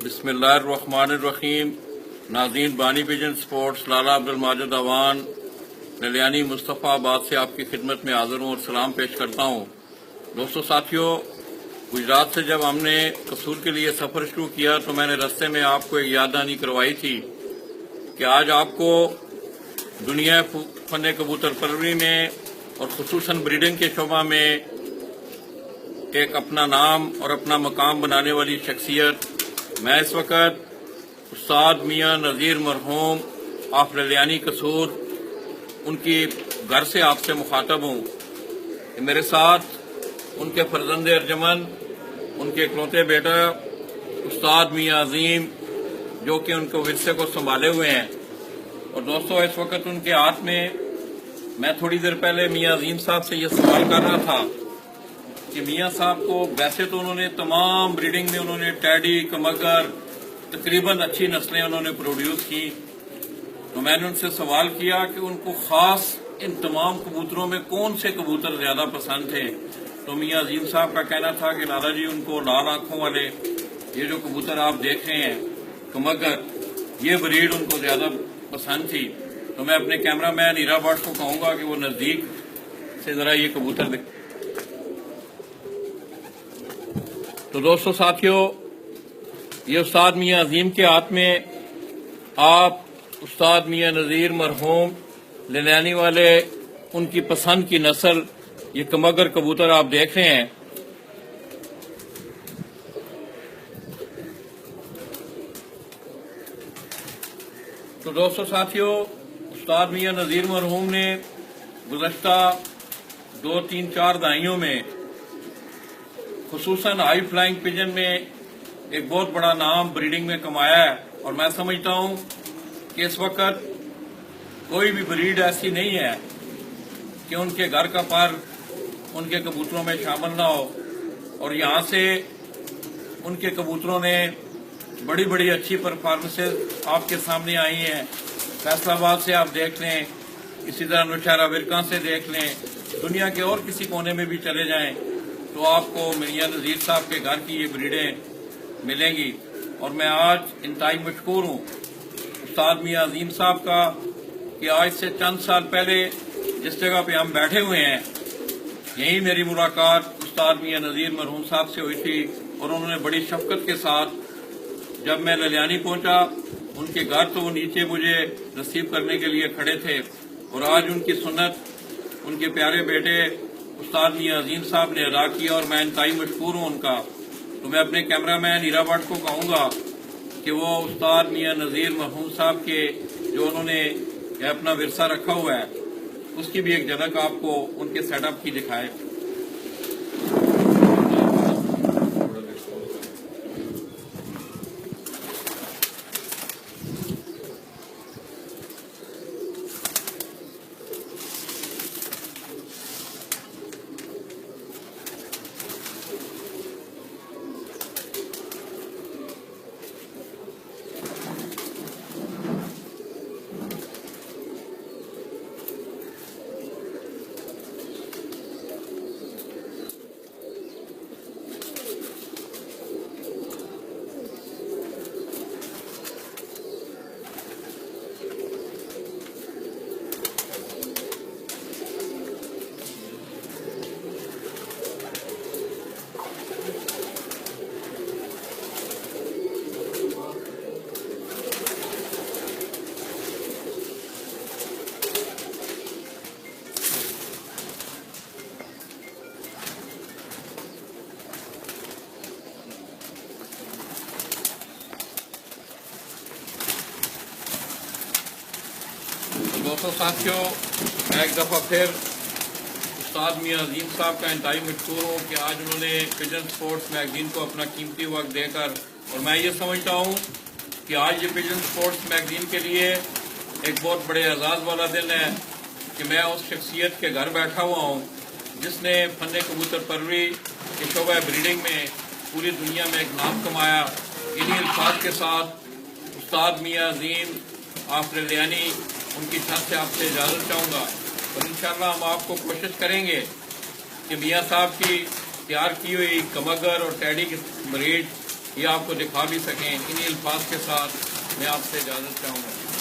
बिस्मिल्लाहिर्रहमानिर्रहीम। नाज़रीन, बानी पिजन स्पोर्ट्स लाला अब्दुल माजिद अवान ललियानी मुस्तफ़ाबाद से आपकी खिदमत में हाजिर हूँ और सलाम पेश करता हूँ। दोस्तों साथियों, गुजरात से जब हमने कसूर के लिए सफ़र शुरू किया तो मैंने रास्ते में आपको एक याद दहानी करवाई थी कि आज आपको दुनिया फन कबूतर परवरी में और खुसूसन ब्रीडिंग के शोबा में एक अपना नाम और अपना मकाम बनाने वाली शख्सियत मैं इस वक्त उस्ताद मियां नज़ीर मरहूम ऑफ ललियानी कसूर उनकी घर से आपसे मुखातब हूँ। मेरे साथ उनके फर्जंद अर्जमन, उनके इकलौते बेटा उस्ताद मियां अजीम जो कि उनको विरसे को संभाले हुए हैं। और दोस्तों, इस वक्त उनके हाथ में मैं थोड़ी देर पहले मियां अजीम साहब से ये सवाल कर रहा था कि मियां साहब को वैसे तो उन्होंने तमाम ब्रीडिंग में उन्होंने टैडी, कमगर, तकरीबन अच्छी नस्लें उन्होंने प्रोड्यूस की। तो मैंने उनसे सवाल किया कि उनको खास इन तमाम कबूतरों में कौन से कबूतर ज्यादा पसंद थे। तो मियां अजीम साहब का कहना था कि लाला जी उनको लाल आंखों वाले ये जो कबूतर आप देख रहे हैं कमगर, ये ब्रीड उनको ज्यादा पसंद थी। तो मैं अपने कैमरामैन हीरा भट्ट को कहूंगा कि वो नजदीक से जरा ये कबूतर देख। तो दोस्तों साथियों, ये उस्ताद मियां अजीम के हाथ में आप उस्ताद मियां नज़ीर मरहूम ललियानी वाले उनकी पसंद की नस्ल ये कमगर कबूतर आप देख रहे हैं। तो दोस्तों साथियों, उस्ताद मियां नज़ीर मरहूम ने गुज़श्ता 2, 3, 4 दहाइयों में खुसूसन हाई फ्लाइंग पिजन में एक बहुत बड़ा नाम ब्रीडिंग में कमाया है। और मैं समझता हूं कि इस वक्त कोई भी ब्रीड ऐसी नहीं है कि उनके घर का पर उनके कबूतरों में शामिल ना हो। और यहां से उनके कबूतरों ने बड़ी बड़ी अच्छी परफॉर्मेंसेस आपके सामने आई हैं। फैसलाबाद से आप देख लें, इसी तरह नौशहरा विरकां से देख लें, दुनिया के और किसी कोने में भी चले जाएं तो आपको मियां नज़ीर साहब के घर की ये ब्रीडें मिलेंगी। और मैं आज इंतहाई मशकूर हूँ उस्ताद मियां अजीम साहब का कि आज से चंद साल पहले जिस जगह पे हम बैठे हुए हैं यही मेरी मुलाकात उस्ताद मियां नज़ीर मरहूम साहब से हुई थी। और उन्होंने बड़ी शफकत के साथ जब मैं ललियानी पहुंचा उनके घर तो वो नीचे मुझे रिसीव करने के लिए खड़े थे। और आज उनकी सुन्नत उनके प्यारे बेटे उस्ताद मियां अजीम साहब ने अदा किया और मैं इंतहाई मशकूर हूँ उनका। तो मैं अपने कैमरामैन हीरा भट्ट को कहूंगा कि वो उस्ताद मियां नज़ीर मरहूम साहब के जो उन्होंने अपना विरसा रखा हुआ है उसकी भी एक झलक आपको उनके सेटअप की दिखाए। दोस्तों साथियों, मैं एक दफ़ा फिर उस्ताद मियां अजीम साहब का इंतहाई मशकूर हूँ कि आज उन्होंने पिजन स्पोर्ट्स मैगजीन को अपना कीमती वक्त देकर, और मैं ये समझता हूँ कि आज ये पिजन स्पोर्ट्स मैगजीन के लिए एक बहुत बड़े एजाज़ वाला दिन है कि मैं उस शख्सियत के घर बैठा हुआ हूँ जिसने फन कबूतर परवरी के शोबा ब्रीडिंग में पूरी दुनिया में एक नाम कमाया। इन्हीं अल्फाज के साथ उस्ताद मियां अजीम ऑफ ललियानी उनकी छत से आपसे इजाज़त चाहूँगा। और इंशाअल्लाह हम आपको कोशिश करेंगे कि मियां साहब की तैयार की हुई कमगर और टैडी की ब्रीड یہ آپ کو دکھا بھی سکیں. انہی الفاظ کے ساتھ میں آپ سے اجازت چاہوں گا.